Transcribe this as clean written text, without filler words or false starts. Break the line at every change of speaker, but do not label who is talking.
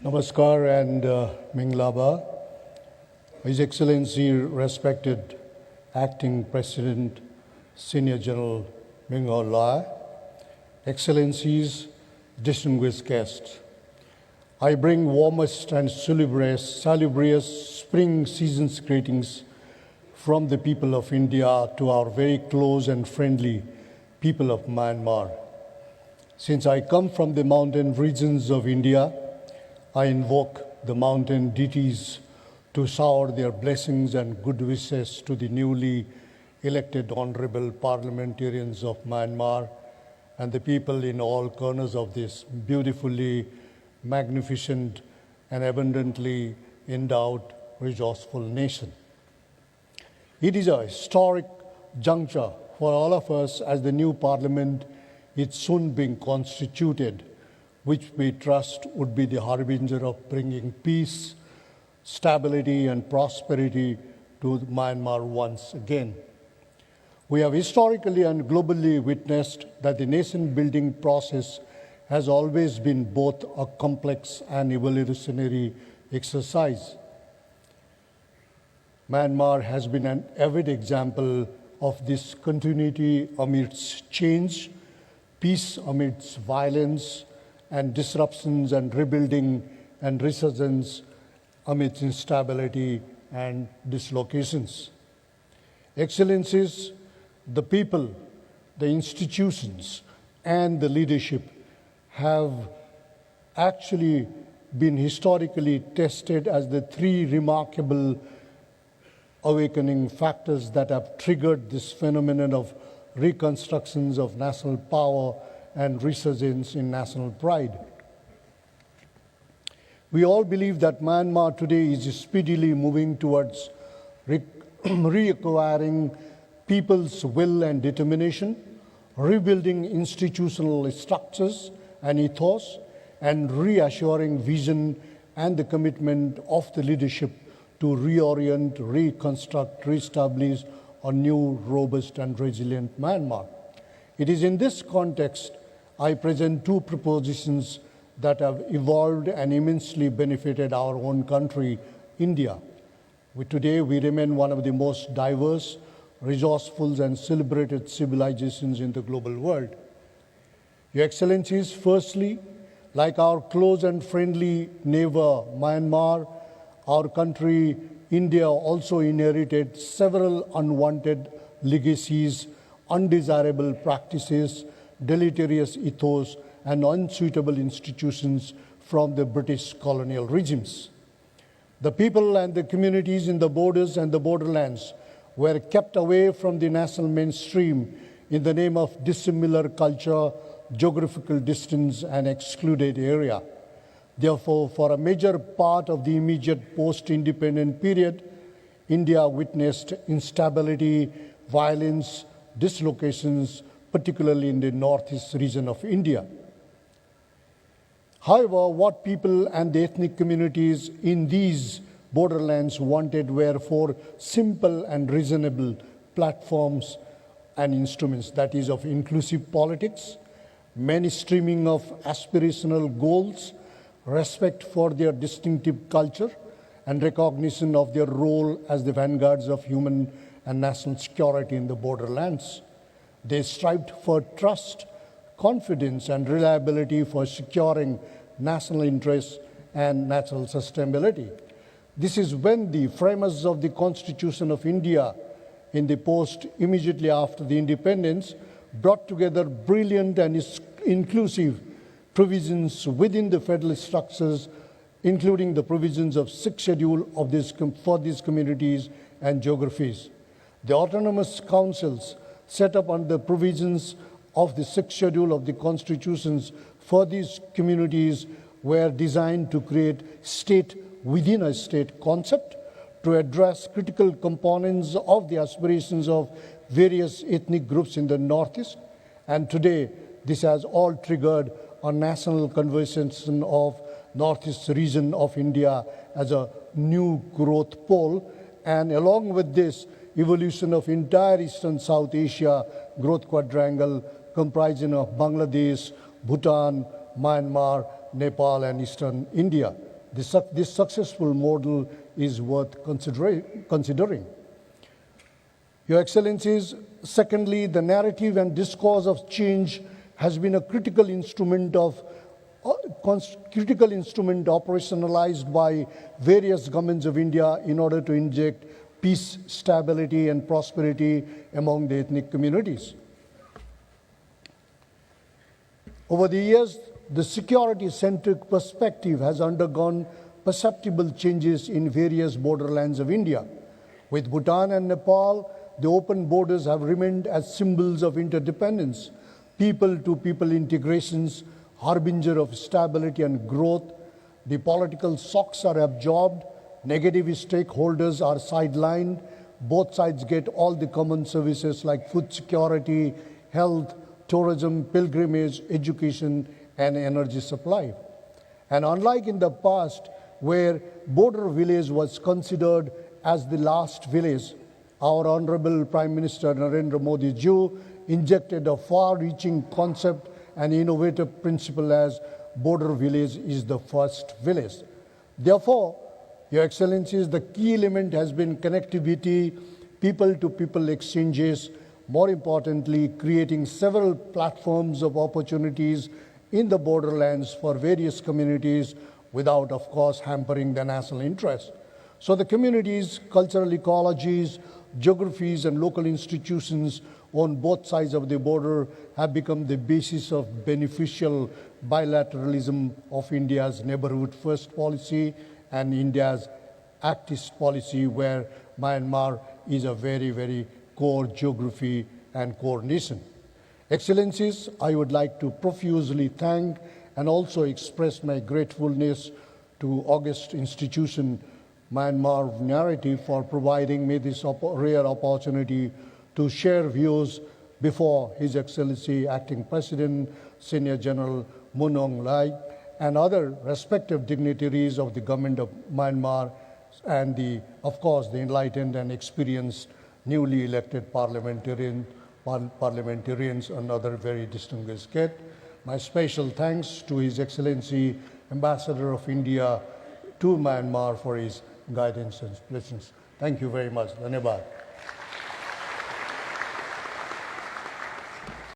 Namaskar and Minglaba. His Excellency, respected Acting President, Senior General Mingo Lai, Excellencies, distinguished guests, I bring warmest and salubrious spring season's greetings from the people of India to our very close and friendly people of Myanmar. Since I come from the mountain regions of India, I invoke the mountain deities to shower their blessings and good wishes to the newly elected honorable parliamentarians of Myanmar and the people in all corners of this beautifully magnificent and abundantly endowed, resourceful nation. It is a historic juncture for all of us as the new parliament is soon being constituted, which we trust would be the harbinger of bringing peace, stability, and prosperity to Myanmar once again. We have historically and globally witnessed that the nation-building process has always been both a complex and evolutionary exercise. Myanmar has been an avid example of this continuity amidst change, peace amidst violence, and disruptions and rebuilding and resurgence amidst instability and dislocations. Excellencies, the people, the institutions, and the leadership have actually been historically tested as the three remarkable awakening factors that have triggered this phenomenon of reconstructions of national power and resurgence in national pride. We all believe that Myanmar today is speedily moving towards reacquiring people's will and determination, rebuilding institutional structures and ethos, and reassuring vision and the commitment of the leadership to reorient, reconstruct, reestablish a new, robust, and resilient Myanmar. It is in this context I present two propositions that have evolved and immensely benefited our own country, India. Today, we remain one of the most diverse, resourceful, and celebrated civilizations in the global world. Your Excellencies, firstly, like our close and friendly neighbor, Myanmar, our country, India, also inherited several unwanted legacies, undesirable practices, deleterious ethos, and unsuitable institutions from the British colonial regimes. The people and the communities in the borders and the borderlands were kept away from the national mainstream in the name of dissimilar culture, geographical distance, and excluded area. Therefore, for a major part of the immediate post-independent period, India witnessed instability, violence, dislocations, particularly in the northeast region of India. However, what people and the ethnic communities in these borderlands wanted were four simple and reasonable platforms and instruments, that is, of inclusive politics, mainstreaming of aspirational goals, respect for their distinctive culture, and recognition of their role as the vanguards of human and national security in the borderlands. They strived for trust, confidence, and reliability for securing national interests and national sustainability. This is when the framers of the Constitution of India in the post immediately after the independence brought together brilliant and inclusive provisions within the federal structures, including the provisions of sixth schedule of for these communities and geographies. The autonomous councils set up under the provisions of the sixth schedule of the constitutions for these communities were designed to create state within a state concept to address critical components of the aspirations of various ethnic groups in the Northeast. And today, this has all triggered a national conversation of Northeast region of India as a new growth pole. And along with this, evolution of entire Eastern South Asia growth quadrangle comprising of Bangladesh, Bhutan, Myanmar, Nepal, and Eastern India. This successful model is worth considering. Your Excellencies, secondly, the narrative and discourse of change has been a critical instrument operationalized by various governments of India in order to inject peace, stability, and prosperity among the ethnic communities. Over the years, the security-centric perspective has undergone perceptible changes in various borderlands of India. With Bhutan and Nepal, the open borders have remained as symbols of interdependence, people-to-people integrations, harbinger of stability and growth. The political shocks are absorbed, negative stakeholders are sidelined, both sides get all the common services like food security, health, tourism, pilgrimage, education, and energy supply. And unlike in the past, where border village was considered as the last village, our Honorable Prime Minister Narendra Modi ji injected a far-reaching concept and innovative principle as border village is the first village. Therefore, Your Excellencies, the key element has been connectivity, people-to-people exchanges, more importantly, creating several platforms of opportunities in the borderlands for various communities without, of course, hampering the national interest. So the communities, cultural ecologies, geographies, and local institutions on both sides of the border have become the basis of beneficial bilateralism of India's neighborhood first policy and India's Act East policy, where Myanmar is a very, very core geography and core nation. Excellencies, I would like to profusely thank and also express my gratefulness to august institution Myanmar Narrative for providing me this rare opportunity to share views before His Excellency Acting President, Senior General Mun Aung Hlaing, and other respective dignitaries of the government of Myanmar and of course, the enlightened and experienced newly elected parliamentarians and other very distinguished guests. My special thanks to His Excellency Ambassador of India to Myanmar for his guidance and blessings. Thank you very much. Dhanyabad.